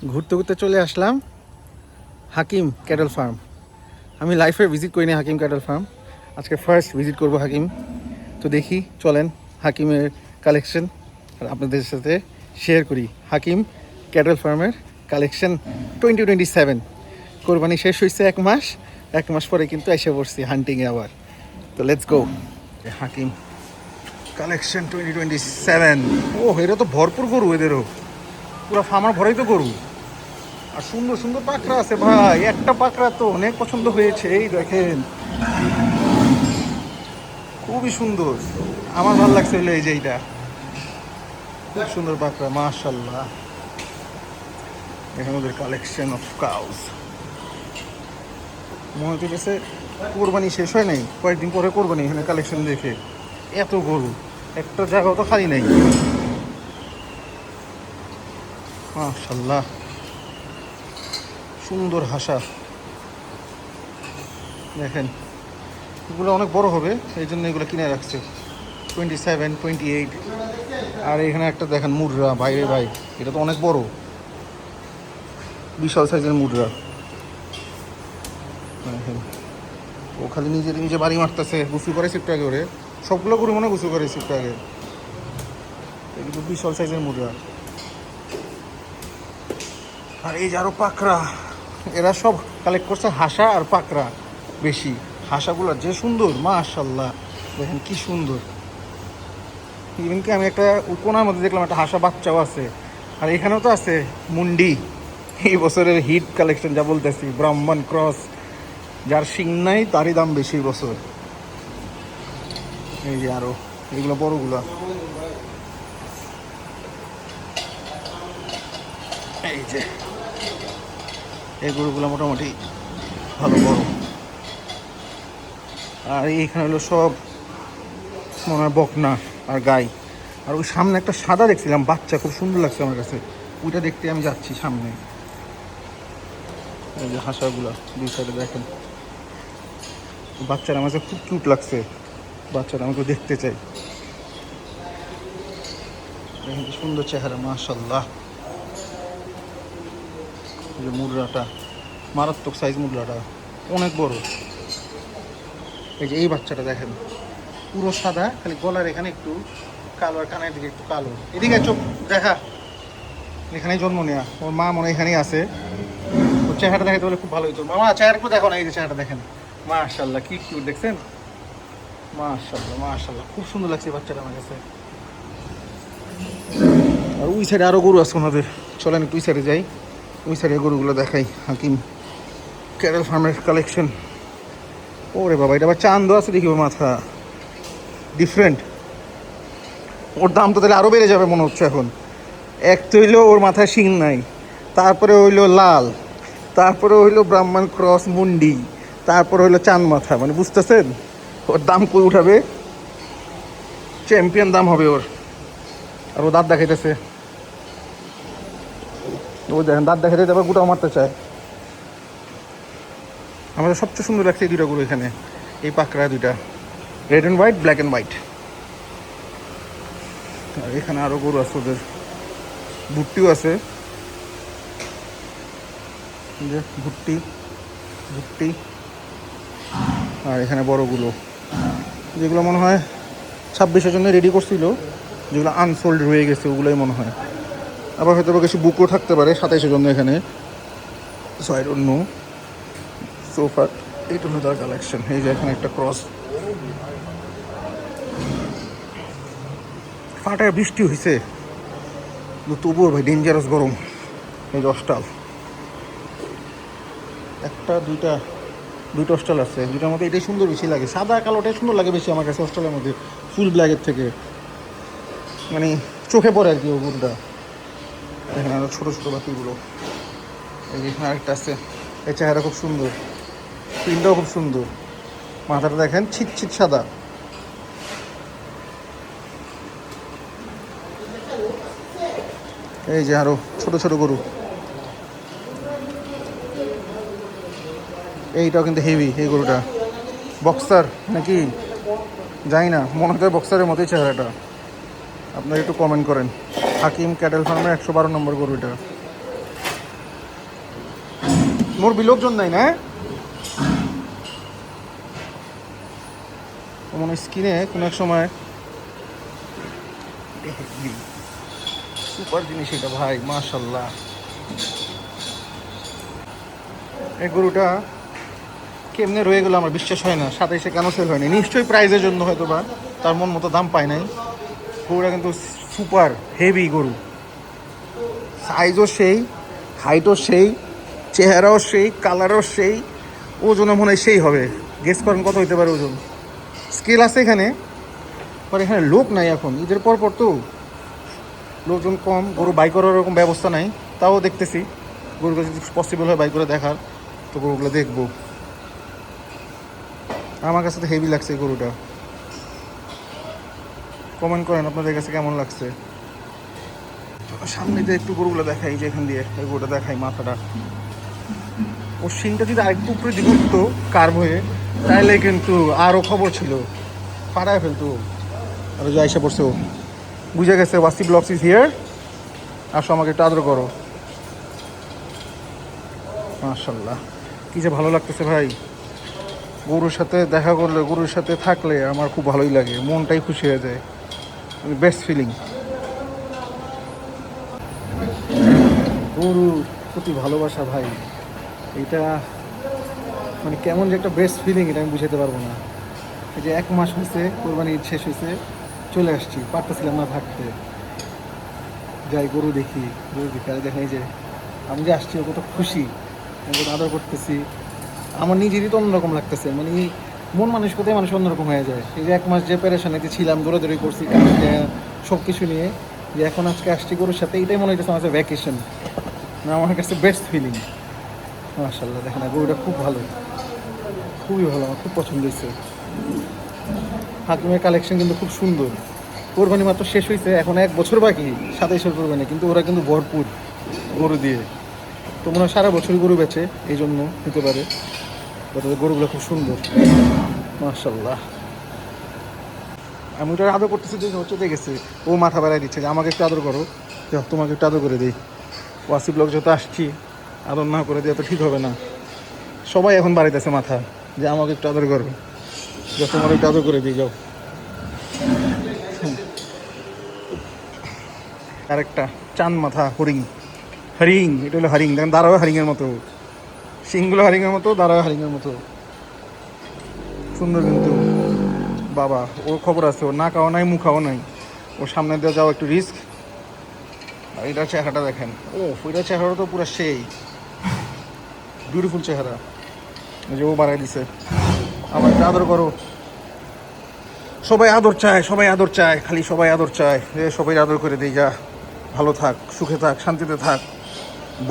ঘুরতে ঘুরতে চলে আসলাম হাকিম ক্যাটল ফার্ম। আমি লাইফে ভিজিট করিনি হাকিম ক্যাটল ফার্ম, আজকে ফার্স্ট ভিজিট করব হাকিম। তো দেখি চলেন হাকিমের কালেকশন আর আপনাদের সাথে শেয়ার করি। হাকিম ক্যাটল ফার্মের কালেকশন 2027, কোরবানি শেষ হয়েছে এক মাস পরে কিন্তু এসে পড়ছি হান্টিংয়ে আবার। তো লেটস গো হাকিম কালেকশন 2027। ও এরা তো ভরপুর গরু, এদেরও পুরো ফার্মার ভরাই তো গরু। আর সুন্দর সুন্দর পাকড়া আছে ভাই, একটা পাকড়া তো অনেক পছন্দ হয়েছে। এই দেখেন খুবই সুন্দর, আমার ভালো লাগছে হলো এই যে এইটা খুব সুন্দর পাকড়া মাশাআল্লাহ। এখানে ওদের কালেকশন অফ কাউস, মনে হচ্ছে কোরবানি শেষ হয় নাই, কয়েকদিন পরে কোরবানি। এখানে কালেকশন দেখে এত গরু, একটা জায়গাও তো খালি নাই মাশাআল্লাহ। সুন্দর হাসা দেখেন, এগুলো অনেক বড় হবে এই জন্য এগুলো কিনে রাখছে 27, 28। আর এখানে একটা দেখেন মুররা, ভাইরে ভাই এটা তো অনেক বড়, বিশাল সাইজের মুররা। দেখেন ও খালি নিজে বাড়ি মারতেছে, গুছু করেছে একটু আগে ওরে, সবগুলো গরু মনে গুছু করেছে একটু আগে। কিন্তু বিশাল সাইজের মুররা। আর এই যে আরো পাকড়া, এরা সব কালেক্ট করছে হাসা আর পাকড়া বেশি। হাসাগুলো যে সুন্দর মাশাআল্লাহ, দেখেন কি সুন্দর। ইভেন কি আমি একটা কোনার মধ্যে দেখলাম একটা হাসা বাচ্চাও আছে। আর এখানেও তো আছে মুন্ডি, এই বছরের হিট কালেকশন যা বলতেছি, ব্রাহ্মণ ক্রস, যার শিং নাই তারই দাম বেশি বছর। এই যে আরো এগুলো বড়গুলা, এই যে এই গরুগুলো মোটামুটি ভালো বড়। আর এইখানে হলো সব মনে হয় বকনা আর গাই। আর ওই সামনে একটা সাদা দেখছিলাম বাচ্চা, খুব সুন্দর লাগছে আমার কাছে, ওইটা দেখতে আমি যাচ্ছি সামনে। এই যে হাঁসাগুলা দুই সাইডে দেখেন, বাচ্চারা আমার কাছে খুব কিউট লাগছে, বাচ্চারা আমাকে দেখতে চাই। দেখেন কি সুন্দর চেহারা মাশাআল্লাহ। এই যে মুররাটা মারাত্মক সাইজ, মুররাটা অনেক বড়। এই যে এই বাচ্চাটা দেখেন পুরো সাদা, খালি গলার এখানে একটু কালো আর কানের দিকে একটু কালো। এদিকে চোখ দেখা, এখানেই জন্ম নেওয়া, ওর মা মনে এখানেই আছে। ওর চেহারাটা দেখাতে বলে খুব ভালো হইতো। মামা চেহারা একটু দেখো না, এই যে চেহারাটা দেখেন মাশাআল্লাহ কি কিউট দেখছেন, মাশাআল্লাহ মাশাআল্লাহ খুব সুন্দর লাগছে বাচ্চাটা আমার কাছে। আর ওই সাইডে আরও গরু আছে ওনাদের, চলেন একটু ওই সাইডে যাই, ওই সাইডে গরুগুলো দেখাই। হাকিম ক্যাটল ফার্মের কালেকশন। ওরে বাবা, এটা আবার চান্দও আছে দেখি, ওর মাথা ডিফারেন্ট। ওর দাম তো তাহলে আরও বেড়ে যাবে মনে হচ্ছে এখন। এক তো হইলো ওর মাথায় শিং নাই, তারপরে হইলো লাল, তারপরে হইলো ব্রাহ্মণ ক্রস মুন্ডি, তারপরে হইলো চাঁদ মাথা, মানে বুঝতেছেন ওর দাম কই উঠাবে, চ্যাম্পিয়ন দাম হবে ওর। আর ও দাঁত দেখাইতেছে, ও দেখেন দাঁত দেখাইতে আবার গোটাও মারতে চায়। আমাদের সবচেয়ে সুন্দর লাগছে এই দুইটা গরু এখানে, এই পাকড়া দুইটা, red and white, black and white. আর এখানে আরও গরু আছে, ওদের ভুট্টিও আছে, যে ভুট্টি ভুট্টি। আর এখানে বড়গুলো যেগুলো মনে হয় 26-এর জন্য রেডি করছিল, যেগুলো আনসোল্ড রয়ে গেছে ওগুলোই মনে হয়। আবার হয়তো বা কিছু বুকও থাকতে পারে 27-এর জন্য এখানে, so I don't know. Sofa এইটা হলো তার কালেকশন। এই যে এখানে একটা ক্রস, ফাটায় বৃষ্টি হয়েছে তবুও ভাই ডেঞ্জারাস গরম। এই যে অস্টাল, একটা দুইটা অস্টাল আছে, দুইটার মধ্যে এটাই সুন্দর বেশি লাগে, সাদা কালোটাই সুন্দর লাগে বেশি আমার কাছে অস্টালের মধ্যে, ফুল ব্ল্যাকের থেকে, মানে চোখে পড়ে আর কি ও গরুটা। এখানে আরো ছোটো ছোটো বাতিগুলো, এই যে এখানে আরেকটা আছে, এই চেহারা খুব সুন্দর, প্রিন্টটাও খুব সুন্দর, মাথাটা দেখেন ছিট সাদা। এই যে আরো ছোট ছোট গরু, এইটাও কিন্তু হেভি, এই গরুটা বক্সার নাকি জানি না, মনে হয় বক্সারের মতোই চেহারাটা। আপনারা একটু কমেন্ট করেন। হাকিম ক্যাটেল ফার্মের 112 নম্বর গরুটা। মোর বিলোকজন নাই না মনে স্কিনে কোনো এক সময় সুপার জিনিস এটা ভাই, মাশাল্লাহ। এই গরুটা কেমনে রয়ে গেলো আমার বিশ্বাস হয় না, 27-এ কেন সেল হয়নি? নিশ্চয়ই প্রাইজের জন্য হয়তো বা তার মন মতো দাম পায় নাই। গরুটা কিন্তু সুপার হেভি গরু, সাইজও সেই, হাইটও সেই, চেহারাও সেই, কালারও সেই, ওজনও মনে হয় সেই হবে। গেস করেন কত হইতে পারে ওজন? স্কেল আছে এখানে, পরে এখানে লোক নাই এখন, ঈদের পর তো লোকজন কম, গরু বাই করার ওরকম ব্যবস্থা নাই। তাও দেখতেছি গরুগুলো যদি পসিবল হয় বাই করে দেখার, তো গরুগুলো দেখবো। আমার কাছে তো হেভি লাগছে এই গরুটা। কমেন্ট করেন আপনাদের কাছে কেমন লাগছে। সামনে যে একটু গরুগুলো দেখাই, যে এখান দিয়ে এই গরুটা দেখাই, মাথাটা ও শিংটা যদি আরেকটু উপরে দিকে উঠতো কার্ভ হয়ে, তাহলে কিন্তু আরও খবর ছিল, ফাটায় ফেলতো। আর যে আইসা পড়ছে, ও বুঝে গেছে ওয়াসি ব্লগস ইজ হিয়ার, আসো আমাকে একটু আদর করো। মাশাল্লাহ, কি যে ভালো লাগতেছে ভাই। গরুর সাথে দেখা করলে, গরুর সাথে থাকলে আমার খুব ভালোই লাগে, মনটাই খুশি হয়ে যায়, বেস্ট ফিলিং। গরুর প্রতি ভালোবাসা ভাই, এটা মানে কেমন যে একটা বেস্ট ফিলিং, এটা আমি বুঝাতে পারবো না। এই যে 1 মাস হয়েছে কোরবানি ঈদ শেষ হয়েছে, চলে আসছি, পারতেছিলাম না থাকতে। যাই গরু দেখি, আর দেখেন এই যে আমি যে আসছি, কত খুশি, কত আদর করতেছি। আমার নিজেরই তো অন্যরকম লাগতেছে, মানে এই মন মানসিকতায় মানুষ অন্যরকম হয়ে যায়। এই যে 1 মাস যে পেরেশানিতে ছিলাম, দৌড়াদৌড়ি করছি সব কিছু নিয়ে, যে এখন আজকে আসছি গরুর সাথে, এটাই মনে হইতেছে আমার ভ্যাকেশন, আমার কাছে বেস্ট ফিলিং। মাশাল্লাহ, দেখেন না গরুটা খুব ভালো, খুবই ভালো, আমার খুব পছন্দ হয়েছে। হাকিমের কালেকশন কিন্তু খুব সুন্দর। কোরবানি মাত্র শেষ হয়েছে, এখন 1 বছর বাকি 27-এর কোরবানি, কিন্তু ওরা কিন্তু ভরপুর গরু দিয়ে। তো মনে হয় সারা বছরই গরু বেচে, এই জন্য হতে পারে। গরুগুলো খুব সুন্দর, মাশাল্লাহ। আমি ওটা আদর করতেছি, যে চলে গেছে, ও মাথা বাড়াই দিচ্ছে যে আমাকে একটু আদর করো, তোমাকে একটু আদর করে দিই। ওয়াসি ব্লগ যত আসছি, আদর না করে দিয়ে তো ঠিক হবে না। সবাই এখন বাড়িতেছে মাথা, যে আমাকে একটু আদর করো, তোমার একটু আদর করে দিই, যাও। আরেকটা চান মাথা হরিং, এটা হলো হরিং, দেখেন দাঁড়াও হরিংয়ের মতো, শিংগুলো হরিংয়ের মতো, দাঁড়াও হরিংয়ের মতো, সুন্দর কিন্তু। বাবা, ওর খবর আছে, ওর নাকাও নাই, মুখাও নাই, ওর সামনে দিয়ে যাও একটু রিস্ক। আর এটার চেহারাটা দেখেন, ও ওইটার চেহারা তো পুরো সেই বিউটিফুল চেহারা। যে ও বাড়াই দিছে, আমার একটু আদর করো। সবাই আদর চায়, সবাই আদর চায়, খালি সবাই আদর চায়, সবাই আদর করে দিই, যা ভালো থাক, সুখে থাক, শান্তিতে থাক,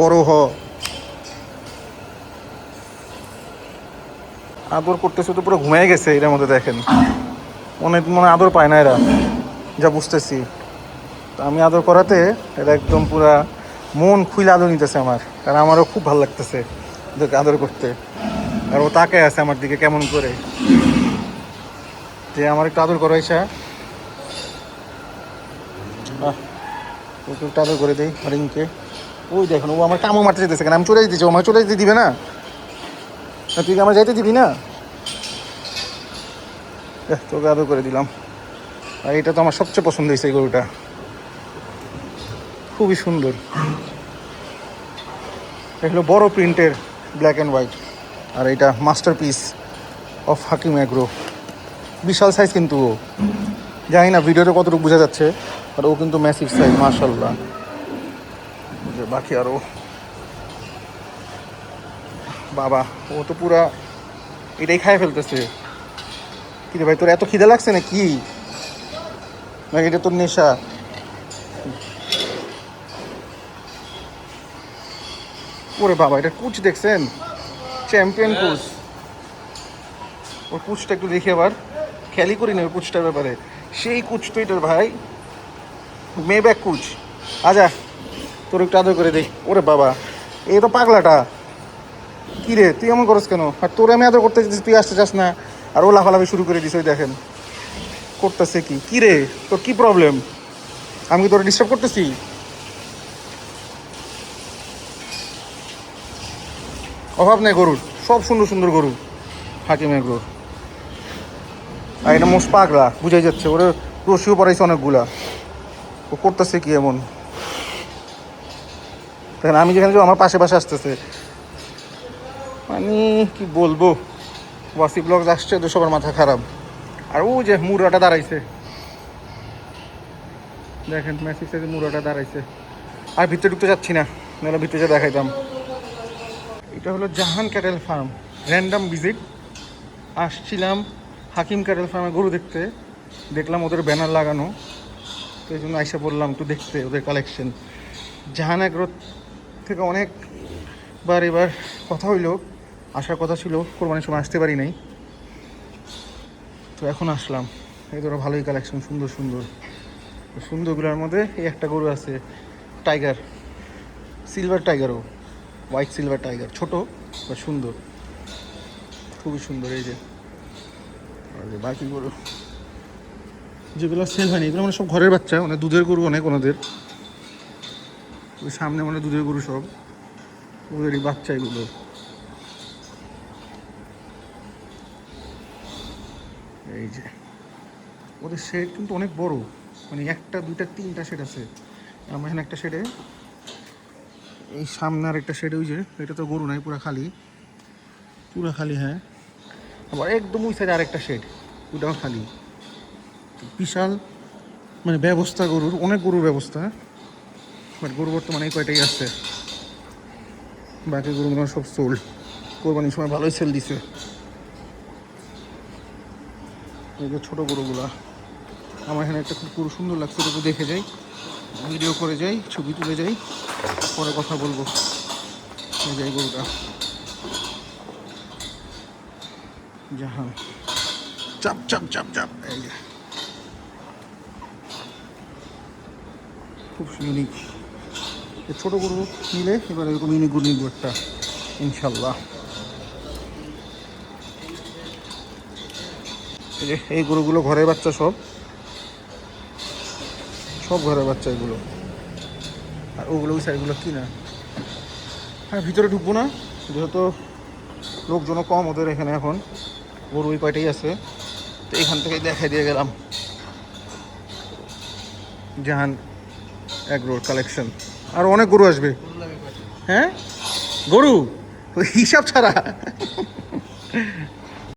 বড় হ। আদর করতেছে তো পুরো ঘুমিয়ে গেছে এটার মধ্যে, দেখেন মনে আদর পায় না এরা, যা বুঝতেছি। তো আমি আদর করাতে এটা একদম পুরা মন খুলে আদর নিতেছে আমার, কারণ আমারও খুব ভালো লাগতেছে ওদেরকে আদর করতে। আর ও তাকায় আছে আমার দিকে কেমন করে, যে আমার একটু আদর করো এসা, ওকে একটু আদর করে দিই হরিংকে। ওই দেখুন, ও আমার কামও মারতে যেতেছে, কেন আমি চলে যেতেছি, ও আমাকে চলে যেতে দিবে না, তুই কি আমার যাইতে দিবি না? তোকে আদর করে দিলাম। আর এটা তো আমার সবচেয়ে পছন্দ হয়েছে, এই গরুটা খুবই সুন্দর। এগুলো বড় প্রিন্টের, ব্ল্যাক অ্যান্ড হোয়াইট। আর এটা masterpiece of Hakim agro, বিশাল সাইজ কিন্তু। ও জানি না ভিডিওতে কতটুকু বোঝা যাচ্ছে, আর ও কিন্তু ম্যাসিভ সাইজ, মাশাল্লাহ। বাকি আরও বাবা, ও তো পুরা এটাই খায় ফেলতেছে। কি রে ভাই, তোর এত খিদে লাগছে না কি, নাকি এটা তোর নেশা? ওরে বাবা, এটা কুচ দেখছেন, চ্যাম্পিয়ন কুচ। ওর কুচটা একটু দেখি, আবার খেয়ালই করি না ওর কুচটার ব্যাপারে, সেই কুচ তো এটার ভাই, মে ব্যাক কুচ। আজা, তোর একটু আদর করে দিই। ওরে বাবা, এই তো পাগলাটা, কি রে তুই এমন করস কেন? আর তোর আমি আদর করতে চাইছি, তুই আসতে চাস না, আর ও লাফালাফি শুরু করে দিস, ওই দেখেন করতেছে কি। কি রে, তোর কি প্রবলেম? আমি কি তোর ডিস্টার্ব করতেছি? অভাব নেই গরুর, সব সুন্দর সুন্দর গরু হাকিম এগ্রোর। আর এটা মোস্ট পাগলা, বুঝাই যাচ্ছে, ওরে রশিও পড়াইছে অনেকগুলা, ও করতেছে কি এমন। দেখেন আমি যেখানে যাবো আমার পাশে পাশে আসতেছে, মানে কি বলবো, ওয়াসি ব্লগ আসছে তো সবার মাথা খারাপ। আর ও যে মুরাটা দাঁড়াইছে, দেখেন ম্যাসিভ সাইজের মুরাটা দাঁড়াইছে। আর ভিতরে ঢুকতে যাচ্ছি না, নাহলে ভিতরে যা দেখাইতাম। এটা হলো জাহান ক্যাটেল ফার্ম, র্যান্ডাম ভিজিট। আসছিলাম হাকিম ক্যাটেল ফার্মে গরু দেখতে, দেখলাম ওদের ব্যানার লাগানো, তো এই জন্য আইসা বললাম একটু দেখতে ওদের কালেকশন। জাহান এগ্রো থেকে অনেকবার এবার কথা হইলো, আসার কথা ছিল, কোরবানির সময় আসতে পারি নাই, তো এখন আসলাম। এই ধরো ভালোই কালেকশন, সুন্দর সুন্দর। সুন্দরগুলোর মধ্যে এই একটা গরু আছে টাইগার, সিলভার টাইগারও, হোয়াইট সিলভার টাইগার, ছোট বা সুন্দর, খুবই সুন্দর। এই যে আর যে বাকি গরু যেগুলো সেল হয়নি, এগুলো মানে সব ঘরের বাচ্চা, মানে দুধের গরু অনেক ওনাদের, ওই সামনে মানে দুধের গরু সব, ওদেরই বাচ্চা এগুলো। এই যে ওদের শেড কিন্তু অনেক বড়, মানে একটা দুইটা তিনটা শেড আছে। আমার এখানে একটা শেডে, এই সামনে আর একটা শেডে, ওই যে এটা তো গরু নাই, পুরা খালি, পুরা খালি। হ্যাঁ, আবার একদম ওই সাইডে আরেকটা শেড, ওটাও খালি। বিশাল মানে ব্যবস্থা গরুর, অনেক গরুর ব্যবস্থা, বাট গরু বর্তমানে এই কয়টাই আছে, বাকি গরুগুলো সব সোল্ড। কোরবানির সময় ভালোই সেল দিছে। এই যে ছোটো গরুগুলা, আমার এখানে একটা খুব গরু সুন্দর লাগছে, একটু দেখে যাই, ভিডিও করে যাই, ছবি তুলে যাই, পরে কথা বলবো। এই যে এই গরুটা জাহান, চাপ চাপ চাপ চাপ, এই যে খুব ইউনিক। ছোটো গরু নিলে এবার এরকম ইউনিক গরু নিব একটা, ইনশাল্লাহ। এই যে এই গরুগুলো ঘরের বাচ্চা, সব সব ঘরের বাচ্চা এগুলো। আর ওগুলো ওই সাইডগুলো কিনা। হ্যাঁ, ভিতরে ঢুকবো না, যেহেতু লোকজনও কম ওদের এখানে এখন, গরু ওই কয়টাই আছে, তো এখান থেকে দেখাই দিয়ে গেলাম জাহান এগ্রোর কালেকশন। আর অনেক গরু আসবে। হ্যাঁ, গরু হিসাব ছাড়া